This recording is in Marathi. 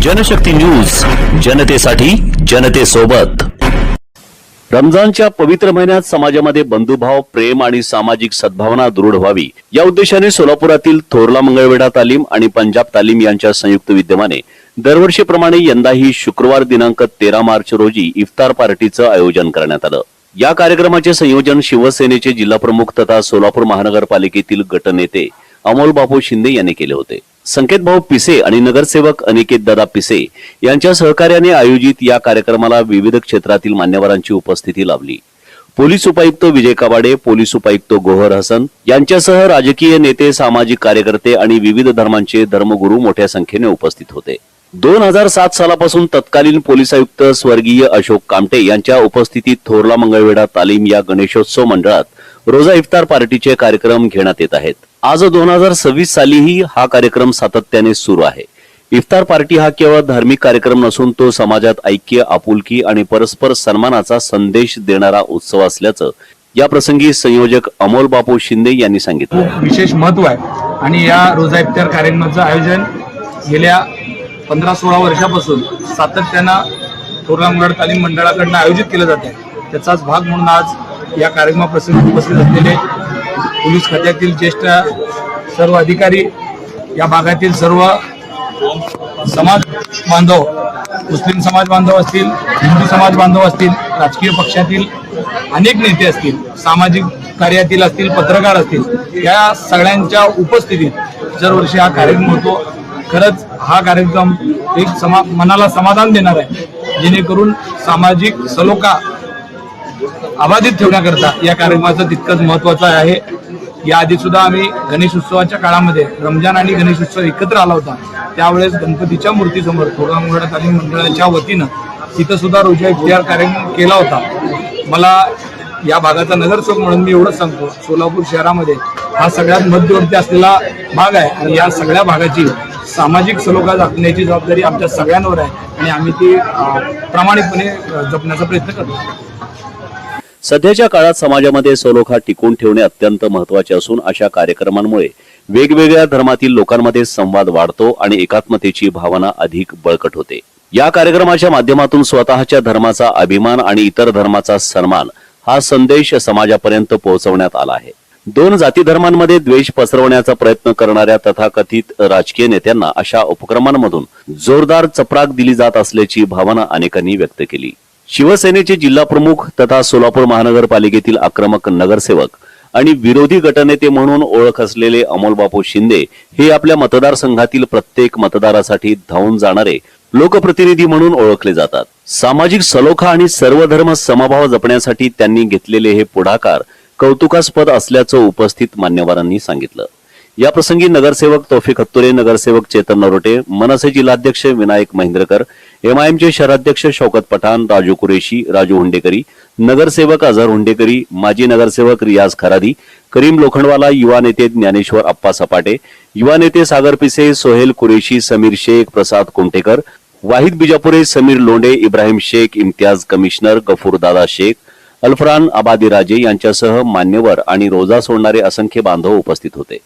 जनशक्ती न्यूज, जनतेसाठी जनतेसोबत। रमजानच्या पवित्र महिन्यात समाजामध्ये बंधुभाव, प्रेम आणि सामाजिक सद्भावना दृढ व्हावी या उद्देशाने सोलापुरातील थोरला मंगळवेढा तालीम आणि पंजाब तालीम यांच्या संयुक्त विद्यमाने दरवर्षीप्रमाणे यंदाही शुक्रवार दिनांक 13 मार्च रोजी इफ्तार पार्टीचं आयोजन करण्यात आलं। या कार्यक्रमाचे संयोजन शिवसेनेचे जिल्हाप्रमुख तथा सोलापूर महानगरपालिकेतील गटनेते अमोल बापू शिंदे यांनी केले होते। संकेत भाऊ पिसे आणि नगरसेवक अनिकेत दादा पिसे यांच्या सहकार्याने आयोजित या कार्यक्रमाला विविध क्षेत्रातील मान्यवरांची उपस्थिती लाभली। पोलीस उपायुक्त विजय कबाडे, पोलीस उपायुक्त गोहर हसन यांच्यासह राजकीय नेते, सामाजिक कार्यकर्ते आणि विविध धर्मांचे धर्मगुरू मोठ्या संख्येने उपस्थित होते। 2007 सालापासून तत्कालीन पोलीस आयुक्त स्वर्गीय अशोक कामटे यांच्या उपस्थितीत थोरला मंगळवेढा तालीम या गणेशोत्सव मंडळात रोजा इफ्तार पार्टीचे कार्यक्रम घेण्यात येत आहेत। आज 2026 सालीही हा कार्यक्रम सातत्याने सुरू आहे। इफ्तार पार्टी हा केवळ धार्मिक कार्यक्रम नसून तो समाजात ऐक्य, आपुलकी आणि परस्पर सन्मानाचा संदेश देणारा उत्सव असल्याचं या प्रसंगी संयोजक अमोल बापू शिंदे यांनी सांगितलं। विशेष महत्व आहे आणि या रोजा इफ्तार कार्यक्रमाचं आयोजन गेल्या 15-16 वर्षापासून सातत्यानं थोरला मंगळवेढा तालीम मंडळाकडून आयोजित केलं जात आहे। त्याचाच भाग म्हणून आज या कार्यक्रमाप्रसंगी उपस्थित असलेले पोलीस खात्यातील ज्येष्ठ सर्व अधिकारी, या भागातील सर्व समाज बांधव, मुस्लिम समाज बांधव असतील, हिंदू समाज बांधव असतील, राजकीय पक्षातील अनेक नेते असतील, सामाजिक कार्यातील असतील, पत्रकार असतील, या सगळ्यांच्या उपस्थितीत दरवर्षी हा कार्यक्रम होतो। खरंच हा कार्यक्रम एक मनाला समाधान देणार आहे, जेणेकरून सामाजिक सलोखा अबाधित ठेवण्याकरता या कार्यक्रमाचं तितकंच महत्वाचं आहे। याआधी सुद्धा आम्ही गणेश उत्सवाच्या काळामध्ये रमजान आणि गणेश उत्सव एकत्र आला होता, त्यावेळेस गणपतीच्या मूर्तीसमोर थोरला मंगळवेढा तालीम मंडळाच्या वतीनं तिथं सुद्धा रोजा इफ्तार कार्यक्रम केला होता। मला या भागाचा नगरसेवक म्हणून मी एवढंच सांगतो, सोलापूर शहरामध्ये हा सगळ्यात मध्यवर्ती असलेला भाग आहे आणि या सगळ्या भागाची सामाजिक सलोखा जपण्याची जबाबदारी आमच्या सगळ्यांवर आहे आणि आम्ही ती प्रामाणिकपणे जपण्याचा प्रयत्न करतो। सध्याच्या काळात समाजामध्ये सलोखा टिकून ठेवणे अत्यंत महत्त्वाचे असून अशा कार्यक्रमांमुळे वेगवेगळ्या धर्मातील लोकांमध्ये संवाद वाढतो आणि एकात्मतेची भावना अधिक बळकट होते। या कार्यक्रमाच्या माध्यमातून स्वतःच्या धर्माचा अभिमान आणि इतर धर्माचा सन्मान हा संदेश समाजापर्यंत पोहोचवण्यात आला आहे। दोन जाती धर्मांमध्ये द्वेष पसरवण्याचा प्रयत्न करणाऱ्या तथाकथित राजकीय नेत्यांना अशा उपक्रमांमधून जोरदार चपराक दिली जात असल्याची भावना अनेकांनी व्यक्त केली। शिवसेनेचे जिल्हाप्रमुख तथा सोलापूर महानगरपालिकेतील आक्रमक नगरसेवक आणि विरोधी गटनेते म्हणून ओळख असलेले अमोल बापू शिंदे हे आपल्या मतदारसंघातील प्रत्येक मतदारासाठी धावून जाणारे लोकप्रतिनिधी म्हणून ओळखले जातात। सामाजिक सलोखा आणि सर्व धर्म समभाव जपण्यासाठी त्यांनी घेतलेले हे पुढाकार कौतुकास्पद असल्याचं उपस्थित मान्यवरांनी सांगितलं। या प्रसंगी नगरसेवक तौफिक हत्तुरे, नगरसेवक चेतन नरोटे, मनसे जिल्हाध्यक्ष विनायक महेंद्रकर, एमआयएमचे शहराध्यक्ष शौकत पठाण, राजू कुरेशी, राजू हुंडेकरी, नगरसेवक अझहर हुंडेकरी, माजी नगरसेवक रियाज खरादी, करीम लोखंडवाला, युवा नेते ज्ञानेश्वर अप्पा सपाटे, युवा नेते सागर पिसे, सोहेल कुरेशी, समीर शेख, प्रसाद कुंटेकर, वाहिद बिजापुरे, समीर लोंडे, इब्राहिम शेख, इम्तियाज कमिशनर, गफूर दादा शेख, अल्फरान आबादी राजे यांच्यासह मान्यवर आणि रोजा सोडणारे असंख्य बांधव उपस्थित होते।